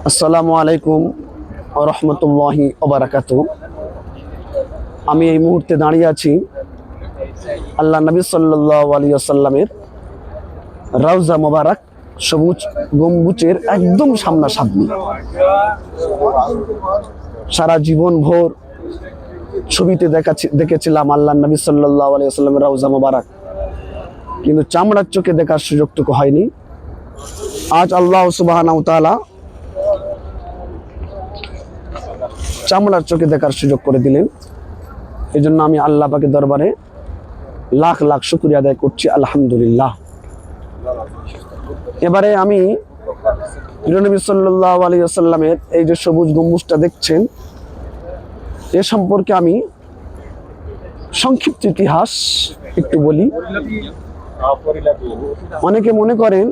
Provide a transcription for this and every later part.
আসসালামু আলাইকুম ওয়া রাহমাতুল্লাহি ওয়া বারাকাতুহু। আমি এই মুহূর্তে দাঁড়িয়ে আছি আল্লাহ নবী সাল্লাল্লাহু আলাইহি ওয়াসাল্লামের রওজা মোবারক সবুজ গম্বুজের একদম সামনাসামনি। সারা জীবন ভোর ছবিতে দেখেছিলাম আল্লাহ নবী সাল্লাল্লাহু আলাইহি ওয়াসাল্লামের রওজা মোবারক, কিন্তু চামড়ার চোখে দেখার সুযোগটুকু হয়নি। আজ আল্লাহ সুবহানাহু ওয়া তাআলা চামড়ার চোখে দেখার সুযোগ করে দিলেন। এই জন্য আমি আল্লাহ পাকের দরবারে লাখ লাখ শুকরিয়া আদায় করছি, আলহামদুলিল্লাহ। এবারে আমি নবী সাল্লাল্লাহু আলাইহি ওয়াসাল্লামের এই যে সবুজ গম্বুজটা দেখছেন, এ সম্পর্কে আমি সংক্ষিপ্ত ইতিহাস একটু বলি। অনেকে মনে করেন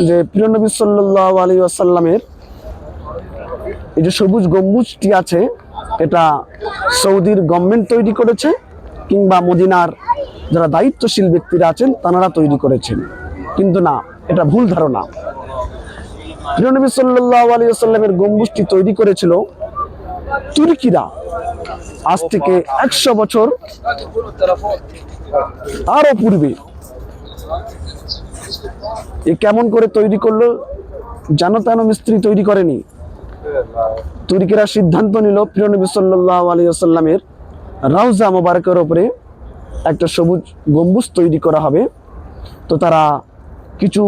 যে প্রিয় নবী সাল্লাল্লাহু আলাইহি ওয়াসাল্লামের এই যে সবুজ গম্বুজটি আছে, এটা সৌদির গভর্নমেন্ট তৈরি করেছে, কিংবা মদিনার যারা দায়িত্বশীল ব্যক্তিরা আছেন তারা তৈরি করেছেন, কিন্তু না, এটা ভুল ধারণা। প্রিয় নবী সাল্লাল্লাহু আলাইহি ওয়াসাল্লামের গম্বুজটি তৈরি করেছিল তুর্কিরা, আজ থেকে 100 বছর আরো পূর্বে। এ কেমন করে তৈরি করলো? জানো, তেন মিস্ত্রি তৈরি করেনি। তুর্কিরা সিদ্ধান্ত নিল প্রিয় নবী সাল্লাল্লাহু আলাইহি ওয়াসাল্লামের রওজা মোবারকের উপরে একটা সবুজ গম্বুজ তৈরি করা হবে। তো তারা কিছু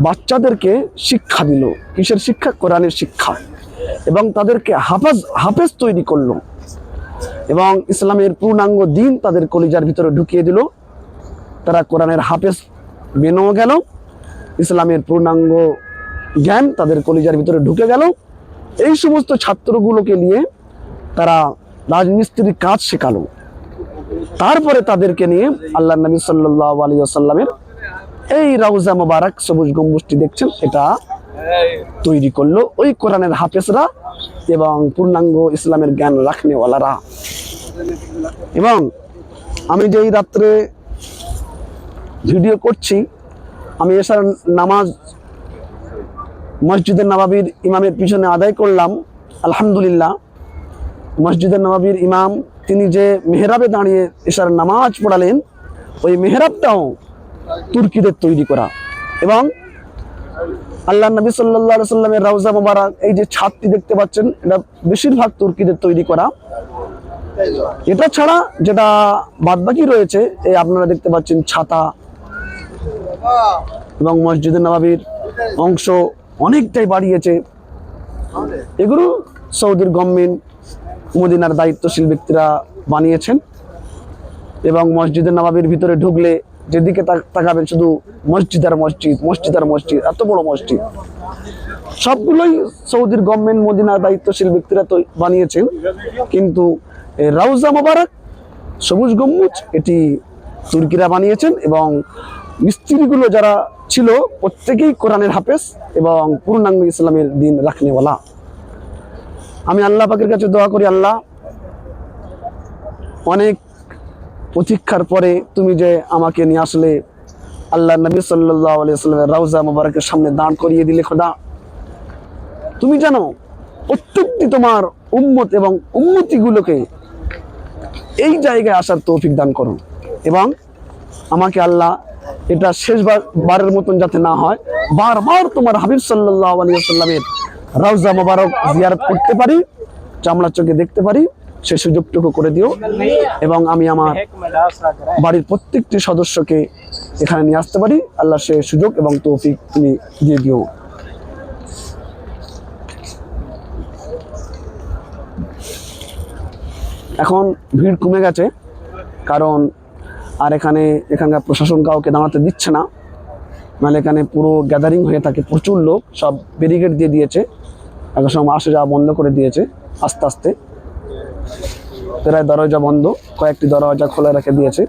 বাচ্চাদেরকে শিক্ষা দিল। কিসের শিক্ষা? কোরআনের শিক্ষা। এবং তাদেরকে হাফেজ তৈরি করলো, এবং ইসলামের পূর্ণাঙ্গ দিন তাদের কলিজার ভিতরে ঢুকিয়ে দিল। তারা কোরআনের হাফেজ বেনেও গেল, ইসলামের পূর্ণাঙ্গ জ্ঞান তাদের কলিজার ভিতরে ঢুকে গেল। এই সমস্ত ছাত্রগুলোকে নিয়ে তারা রাজমিস্ত্রির কাজ শেখালো। তারপরে তাদেরকে নিয়ে আল্লাহ নবী সাল্লাল্লাহু আলাইহি ওয়াসাল্লামের এই রওজা মোবারক সবুজ গম্বুজটি দেখছেন, এটা তৈরি করলো ওই কোরআনের হাফেজরা এবং পূর্ণাঙ্গ ইসলামের জ্ঞান রাখনেওয়ালারা। এবং আমি যে এই রাত্রে ভিডিও করছি, আমি এশার নামাজ মসজিদে নববীর ইমামের পিছনে আদায় করলাম, আলহামদুলিল্লাহ। মসজিদে নববীর ইমাম তিনি যে মেহরাবে দাঁড়িয়ে এশার নামাজ পড়ালেন, ওই মেহরাবটাও তুর্কিদের তৈরি করা। এবং আল্লাহ নবী সাল্লাল্লাহু আলাইহি ওয়াসাল্লামের রওজা মোবারক এই যে ছাদটি দেখতে পাচ্ছেন, এটা বেশিরভাগ তুর্কিদের তৈরি করা। এটা ছাড়া যেটা বাদবাকি রয়েছে, এই আপনারা দেখতে পাচ্ছেন ছাতা, এবং মসজিদে নববীর অংশ অনেকটাই বাড়িয়েছে। এগুলো সৌদির গভর্নমেন্ট, মদিনার দায়িত্বশীল ব্যক্তিরা বানিয়েছেন। এবং মসজিদে নববীর ভিতরে ঢুকলে যেদিকে তাকাবেন শুধু মসজিদ আর মসজিদ, মসজিদ আর মসজিদ, এত বড় মসজিদ। সবগুলোই সৌদির গভর্নমেন্ট, মদিনার দায়িত্বশীল ব্যক্তিরা তো বানিয়েছেন। কিন্তু রওজা মোবারক সবুজ গম্বুজ এটি তুর্কিরা বানিয়েছেন। এবং মিস্ত্রিগুলো যারা ছিল প্রত্যেকেই কোরআনের হাফেজ এবং পূর্ণাঙ্গ ইসলামের দিন রাখনেওয়ালা। আমি আল্লাহ পাকের কাছে দোয়া করি, আল্লাহ, অনেক প্রতীক্ষার পরে তুমি যে আমাকে নিয়ে আসলে আল্লাহ নবী সাল্লাল্লাহু আলাইহি ওয়াসাল্লামের রওজা মোবারকের সামনে দাঁড় করিয়ে দিলে, খোদা, তুমি জানো প্রত্যেকটি তোমার উম্মত এবং উম্মতিগুলোকে এই জায়গায় আসার তৌফিক দান করো। এবং আমাকে আল্লাহ এটা শেষবারের মতন যাতে না হয়, বারবার তোমার হাবিব সাল্লাল্লাহু আলাইহি ওয়াসাল্লামের রওজা মোবারক জিয়ারত করতে পারি, চামড়ার চোখে দেখতে পারি, সে সুযোগটুকু করে দিও। এবং আমি আমার বাড়ির প্রত্যেকটি সদস্যকে এখানে নিয়ে আসতে পারি, আল্লাহ সে সুযোগ এবং তৌফিক তুমি দিয়ে দিও। এখন ভিড় কমে গেছে, কারণ আর এখানকার প্রশাসন কাউকে দাঁড়াতে দিচ্ছে না, নাহলে এখানে পুরো গ্যাদারিং হয়ে থাকে, প্রচুর লোক। সব ব্যারিকেড দিয়ে দিয়েছে, এখন সব আসা যাওয়া বন্ধ করে দিয়েছে আস্তে আস্তে। প্রায় দরজা বন্ধ, কয়েকটি দরজা খোলা রেখে দিয়েছে।